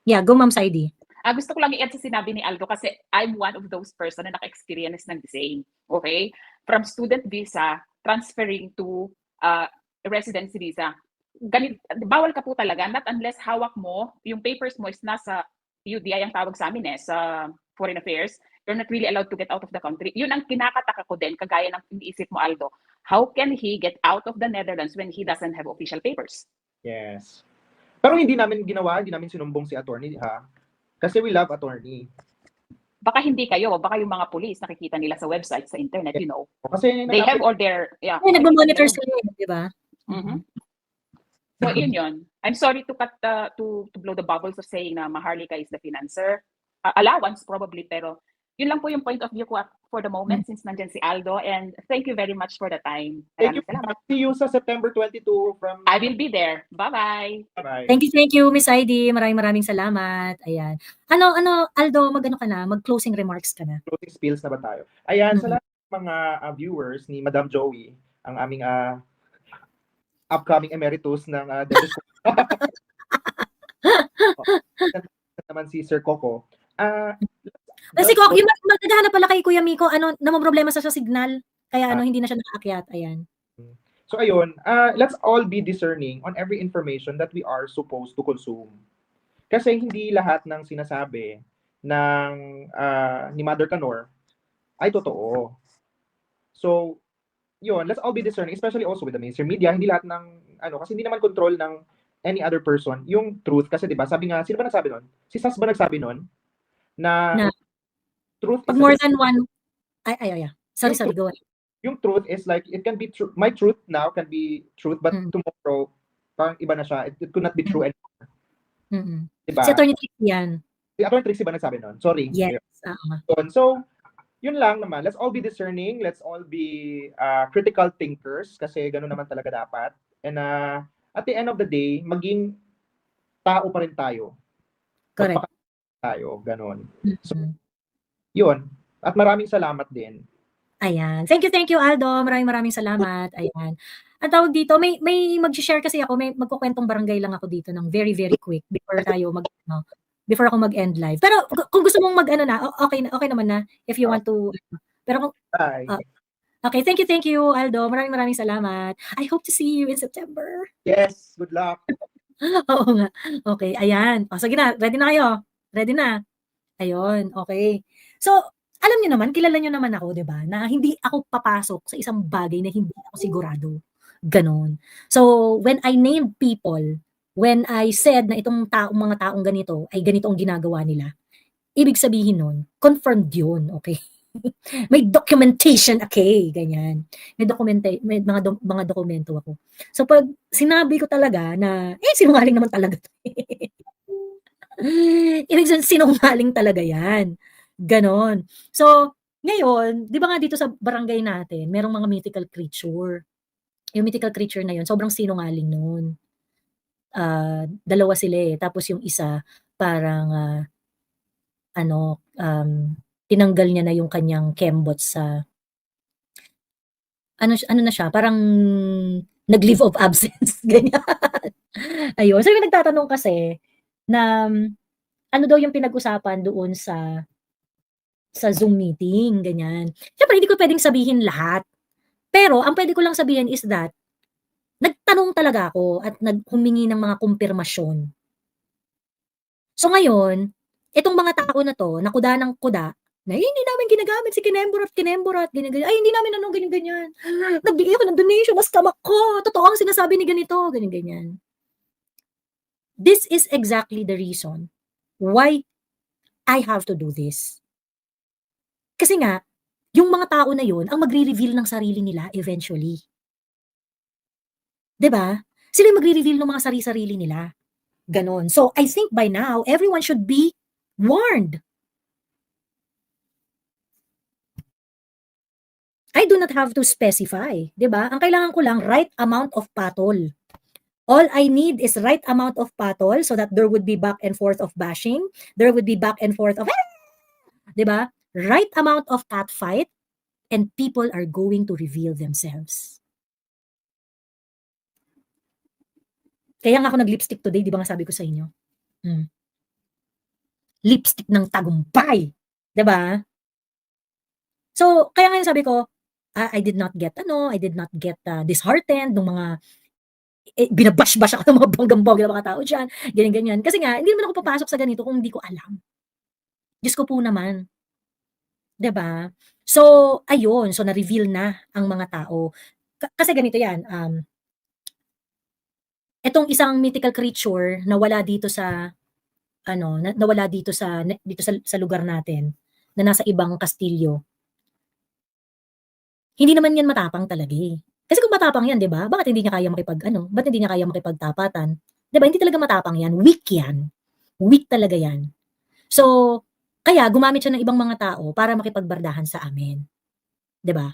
Yeah, go Ma'am Saidi. Gusto ko lang i-add sa sinabi ni Aldo kasi I'm one of those person na naka-experience ng the same. Okay? From student visa, transferring to residency visa. Bawal ka po talaga, not unless hawak mo, yung papers mo is nasa UDI ang tawag sa amin sa Foreign Affairs, you're not really allowed to get out of the country. Yun ang kinakataka ko din, kagaya ng iniisip mo, Aldo. How can he get out of the Netherlands when he doesn't have official papers? Yes. Pero hindi namin sinumbong si attorney, ha? Kasi we love attorney. Baka hindi kayo, baka yung mga police nakikita nila sa website, sa internet, you know. Kasi They have all their, yeah. Ay, nagmo-monitor nakikita sila, di ba? Mhm. So, yun. I'm sorry to cut to blow the bubbles of saying na Maharlika is the financer. Allowance probably, pero yun lang po yung point of view ko for the moment since nandyan si Aldo, and thank you very much for the time. Thank you. Salamat. See you sa September 22 from... I will be there. Bye-bye. Bye-bye. Thank you, Miss Heidi. Maraming salamat. Ayan. Aldo, mag-ano ka na? Mag-closing remarks ka na. Closing spills na ba tayo? Ayan, sa lahat ng mga viewers ni Madam Joey, ang aming upcoming emeritus ng Dentist naman si Sir Coco. Kasi ko, yung magdadaan pala kay Kuya Miko, namomroblema sa signal. Kaya hindi na siya nakaakyat. Ayan. So ayun, let's all be discerning on every information that we are supposed to consume. Kasi hindi lahat ng sinasabi ng ni Mother Canor ay totoo. So, yun, let's all be discerning, especially also with the mainstream media. Hindi lahat ng, kasi hindi naman control ng any other person yung truth. Kasi diba, sabi nga, sino ba nagsabi nun? Si Sas ba nagsabi nun? Na truth pag more than one, Sorry, go ahead. Yung truth is like, it can be true. My truth now can be truth, but tomorrow, parang iba na siya. It could not be true anymore. Diba? Si Atty. Trixie yan. Si Atty. Trixie ba nagsabi nun? Sorry. Yes. So, yun lang naman. Let's all be discerning. Let's all be critical thinkers kasi gano'n naman talaga dapat. And at the end of the day, maging tao pa rin tayo. Correct. Tayo, gano'n. So, yun. At maraming salamat din. Ayan. Thank you, Aldo. Maraming salamat. Ayan. Ang tawag dito, may mag-share kasi ako, may magkukwentong barangay lang ako dito ng very, very quick before ako mag-end live. Pero kung gusto mong okay naman na if you want to. Pero okay, thank you, Aldo. Maraming salamat. I hope to see you in September. Yes, good luck. Oo nga. Okay, ayan. Sige na, ready na kayo? Ready na? Ayun, okay. So, alam niyo naman, kilala niyo naman ako, 'di ba? Na hindi ako papasok sa isang bagay na hindi ako sigurado. Ganon. So, when I named people, when I said na itong mga taong ganito ay ganito ang ginagawa nila, ibig sabihin nun, confirmed yun, okay? May documentation, okay, ganyan. May mga dokumento ako. So, pag sinabi ko talaga na, sinungaling naman talaga. Ibig sabihin, sinungaling talaga yan. Ganon. So, ngayon, di ba nga dito sa barangay natin, merong mga mythical creature. Yung mythical creature na yun, sobrang sinungaling nun. Dalawa sila eh. Tapos yung isa, parang, tinanggal niya na yung kanyang kembot sa, ano na siya, parang nag-leave of absence. Ganyan. Ayun. So, yung nagtatanong kasi, na, ano daw yung pinag-usapan doon sa Zoom meeting, ganyan. Siyempre, hindi ko pwedeng sabihin lahat. Pero, ang pwede ko lang sabihin is that, nagtanong talaga ako at humingi ng mga kumpirmasyon. So ngayon, itong mga tao na to, nakuda ng kuda, na hindi namin ginagamit si Kinemborat, ganyan-ganyan. Ay, hindi namin ganyan-ganyan. Nagbigay ako ng donation, mas kamak ko. Totoo ang sinasabi ni ganito, ganyan-ganyan. This is exactly the reason why I have to do this. Kasi nga, yung mga tao na yun, ang magre-reveal ng sarili nila eventually. 'Di ba? Sila yung magre-reveal ng mga sarili nila. Ganon. So, I think by now, everyone should be warned. I do not have to specify. 'Di ba? Ang kailangan ko lang, right amount of patol. All I need is right amount of patol so that there would be back and forth of bashing. There would be back and forth of, 'di ba? Right amount of catfight and people are going to reveal themselves. Kaya nga ako nag-lipstick today, di ba nga sabi ko sa inyo? Lipstick ng tagumpay. Di ba? So, kaya nga sabi ko, I did not get disheartened ng mga binabash-bash ako ng mga bonggang-bongga ng mga tao dyan, ganyan-ganyan. Kasi nga, hindi naman ako papasok sa ganito kung hindi ko alam. Diyos ko po naman. 'Di ba? So, ayun. So, na-reveal na ang mga tao. Kasi ganito yan. etong isang mythical creature na wala dito sa nawala dito sa lugar natin, na nasa ibang kastilyo. Hindi naman yan matapang talaga eh. Kasi kung matapang yan, 'di ba? Bakit hindi niya kaya bakit hindi niya kaya makipagtapatan? 'Di ba? Hindi talaga matapang yan, weak yan. Weak talaga yan. So, kaya gumamit siya ng ibang mga tao para makipagbardahan sa amin. 'Di ba?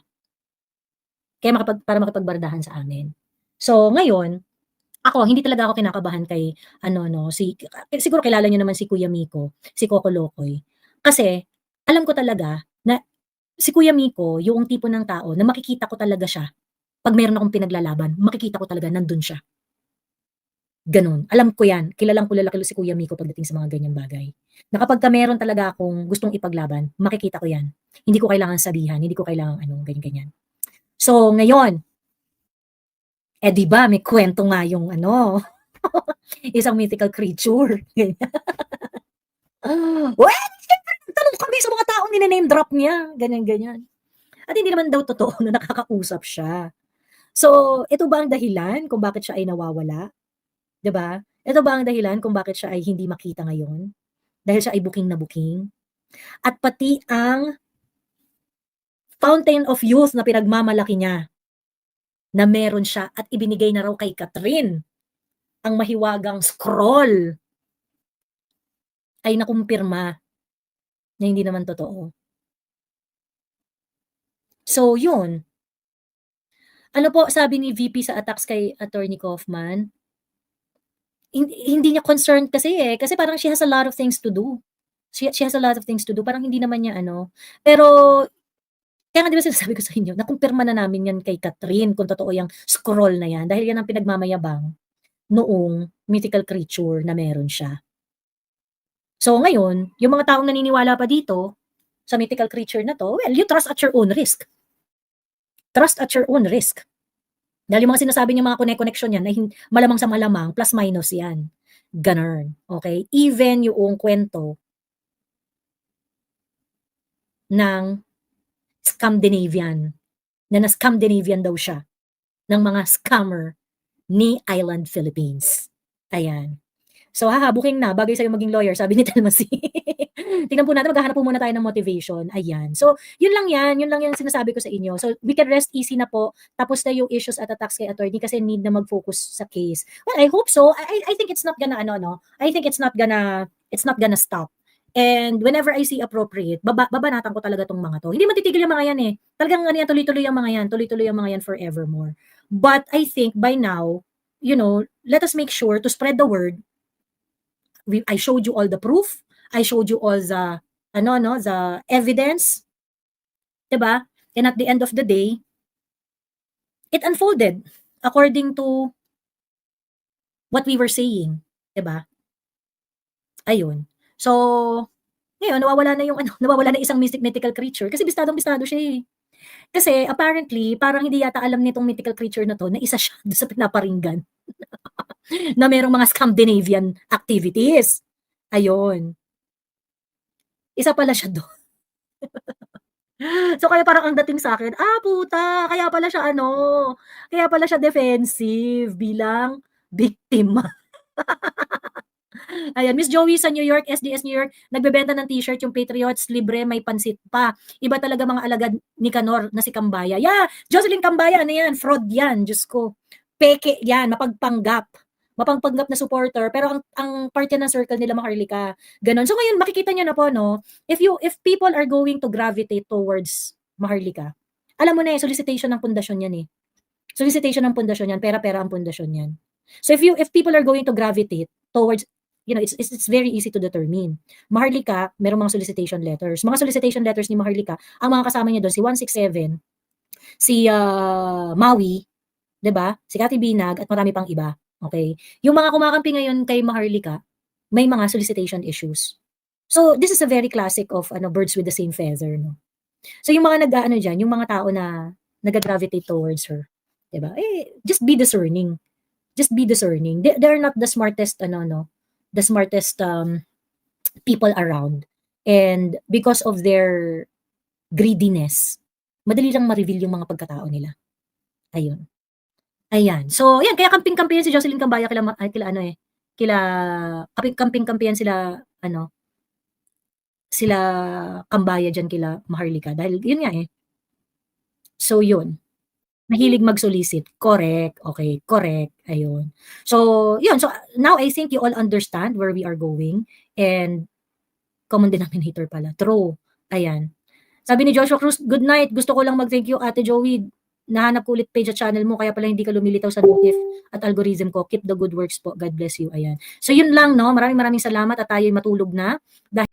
Para makipagbardahan sa amin. So, ngayon, hindi talaga ako kinakabahan kay siguro kilala niyo naman si Kuya Miko, si Coco Locoy. Kasi alam ko talaga na si Kuya Miko yung tipo ng tao na makikita ko talaga siya 'pag meron akong pinaglalaban, makikita ko talaga nandun siya. Gano'n, alam ko 'yan, kilala si Kuya Miko pagdating sa mga ganyang bagay. Na kapagka meron talaga akong gustong ipaglaban, makikita ko 'yan. Hindi ko kailangang sabihan, hindi ko kailangang ganyan-ganyan. So, ngayon, 'di ba may kwento nga yung isang mythical creature, ganyan. Well, siyempre nagtanong kami sa mga taong nine-name drop niya, ganyan-ganyan. At hindi naman daw totoo na nakakausap siya. So, ito ba ang dahilan kung bakit siya ay nawawala? 'Di ba? Ito ba ang dahilan kung bakit siya ay hindi makita ngayon? Dahil siya ay booking na booking? At pati ang Fountain of Youth na pinagmamalaki niya, na meron siya at ibinigay na raw kay Catherine, ang mahiwagang scroll, ay nakumpirma na hindi naman totoo. So, yun. Ano po sabi ni VP sa attacks kay Attorney Kaufman? Hindi niya concerned kasi kasi parang she has a lot of things to do. She has a lot of things to do. Parang hindi naman niya pero kaya nga 'di ba sinasabi ko sa inyo, nakumpirma na namin yan kay Catherine kung totoo yung scroll na yan dahil yan ang pinagmamayabang noong mythical creature na meron siya. So ngayon, yung mga taong naniniwala pa dito sa mythical creature na to, well, you trust at your own risk. Trust at your own risk. Dahil yung mga sinasabi niyang mga connection yan ay malamang sa malamang, plus minus yan. Ganun. Okay? Even yung kwento ng Scandinavian, na Scandinavian daw siya, ng mga scammer ni Island Philippines. Ayan. So, booking na, bagay sa'yo maging lawyer, sabi ni Telma C. Tingnan po natin, maghahanap po muna tayo ng motivation. Ayan. So, yun lang yung sinasabi ko sa inyo. So, we can rest easy na po. Tapos na yung issues at attacks kay attorney kasi need na mag-focus sa case. Well, I hope so. I think it's not gonna, I think it's not gonna stop. And whenever I see appropriate, babanatan ko talaga tong mga to. Hindi matitigil yung mga yan eh. Talagang tuloy-tuloy yung mga yan. Tuloy-tuloy yung mga yan forevermore. But I think by now, let us make sure to spread the word. I showed you all the proof. I showed you all the the evidence. 'Di ba? And at the end of the day, it unfolded according to what we were saying, 'di ba? Ayun. So, ngayon nawawala na isang mythical creature kasi bistadong-bistado siya eh. Kasi apparently, parang hindi yata alam nitong mythical creature na to na isa siya doon sa pinaparinggan. Na merong mga Scandinavian activities. Ayun. Isa pala siya doon. So, kaya parang ang dating sa akin, puta, kaya pala siya defensive bilang biktima. Ayan, Miss Joey sa New York, SDS New York, nagbebenta ng t-shirt yung Patriots, libre, may pansit pa. Iba talaga mga alagad ni Canor na si Kambaya. Yeah, Jocelyn Kambaya, yan? Fraud yan, Diyos ko. Peke yan, mapagpanggap na supporter, pero ang part yan ng circle nila Maharlika. Ganon. So ngayon, makikita nyo na po, if people are going to gravitate towards Maharlika, alam mo na solicitation ng pundasyon yan eh. Solicitation ng pundasyon yan, pera-pera ang pundasyon yan. So if people are going to gravitate towards, it's very easy to determine. Maharlika, merong mga solicitation letters. Mga solicitation letters ni Maharlika, ang mga kasama niya doon, si 167, si Maui, 'di ba? Si Cathy Binag at marami pang iba. Okay? Yung mga kumakampi ngayon kay Maharlika, may mga solicitation issues. So, this is a very classic of birds with the same feather, no? So, yung mga diyan, yung mga tao na nag-gravitate towards her, 'di ba? Just be discerning. Just be discerning. They're not the smartest the smartest people around. And because of their greediness, madali lang ma-reveal yung mga pagkatao nila. Ayun. Ayan. So, ayan, kaya kamping-kampi yan si Jocelyn Cambaya kamping-kampi yan sila Cambaya diyan kila Maharlika dahil yun nga eh. So, yun. Mahilig mag-solicit. Correct. Okay, correct. Ayun. So, yun. So, now I think you all understand where we are going and common denominator pala. True. Ayan. Sabi ni Joshua Cruz, good night. Gusto ko lang mag-thank you, Ate Joey. Nahanap ko ulit page at channel mo, kaya pala hindi ka lumilitaw sa notif at algorithm ko. Keep the good works po. God bless you. Ayan. So, yun lang, no? Maraming salamat at tayo'y matulog na. Dahil